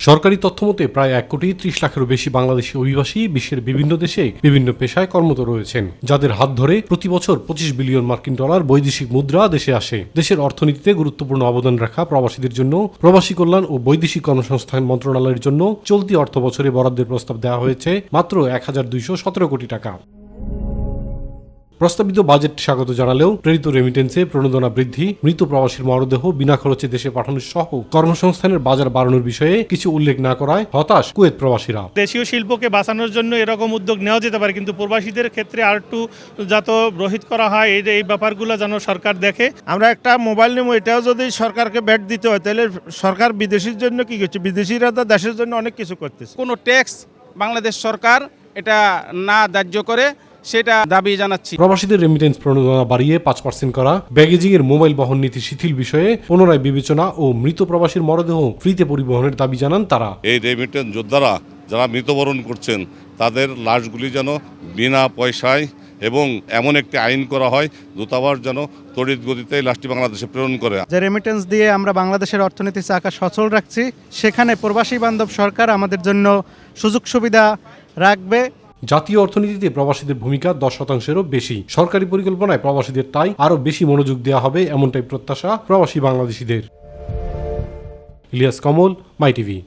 সরকারি তথ্যমতে প্রায় 1,30,00,000-এরও বেশি বাংলাদেশি অভিবাসী বিশ্বের বিভিন্ন দেশে বিভিন্ন পেশায় কর্মরত রয়েছেন, যাদের হাত ধরে প্রতি বছর $25 বিলিয়ন বৈদেশিক মুদ্রা দেশে আসে। দেশের অর্থনীতিতে গুরুত্বপূর্ণ অবদান রাখা প্রবাসীদের জন্য প্রবাসী কল্যাণ ও বৈদেশিক কর্মসংস্থান মন্ত্রণালয়ের জন্য চলতি অর্থ বছরে বরাদ্দের প্রস্তাব দেওয়া হয়েছে মাত্র 1,217 কোটি টাকা। প্রস্তাবিত বাজেট স্বাগত জানালেও প্রেরিত রেমিটেন্সে প্রণোদনা বৃদ্ধি, মৃত প্রবাসীর মরদেহ বিনা খরচে দেশে পাঠানো সহ কর্মসংস্থানের বাজার বাড়ানোর বিষয়ে কিছু উল্লেখ না করায় হতাশ কুয়েত প্রবাসীরা। দেশীয় শিল্পকে বাঁচানোর জন্য এরকম উদ্যোগ নেওয়া যেতে পারে, কিন্তু প্রবাসীদের ক্ষেত্রে আর একটু যত রহিত করা হয় এই ব্যাপারগুলো যেন সরকার দেখে। আমরা একটা মোবাইল নেব, এটাও যদি সরকারকে ভ্যাট দিতে হয় তাহলে সরকার বিদেশির জন্য কি করছে? বিদেশিরা তো দেশের জন্য অনেক কিছু করতেছে। কোনো ট্যাক্স বাংলাদেশ সরকার এটা না ধার্য করে সেটা দাবি জানাচ্ছি। প্রবাসীদের রেমিটেন্স প্রণোদনা বাড়িয়ে 5% করা, ব্যাগেজিং এর মোবাইল বহন নীতি শিথিল বিষয়ে পুনরায় বিবেচনা ও মৃত প্রবাসীর মরদেহ ফ্রিতে পরিবহনের দাবি জানান তারা। এই রেমিটেন্স যোদ্ধারা যারা মৃত্যুবরণ করছেন তাদের লাশগুলি যেন বিনা পয়সায় এবং এমন একটি আইন করা হয় দূতাবাস যেন তড়িৎ গতিতে লাশটি বাংলাদেশে প্রেরণ করে। যে রেমিটেন্স দিয়ে আমরা বাংলাদেশের অর্থনীতি চাকা সচল রাখছি, সেখানে প্রবাসী বান্ধব সরকার আমাদের জন্য সুযোগ সুবিধা রাখবে। জাতীয় অর্থনীতিতে প্রবাসীদের ভূমিকা 10%-এরও বেশি। সরকারি পরিকল্পনায় প্রবাসীদের তাই আরও বেশি মনোযোগ দেওয়া হবে, এমনটাই প্রত্যাশা প্রবাসী বাংলাদেশিদের। ইলিয়াস কমল, মাই টিভি।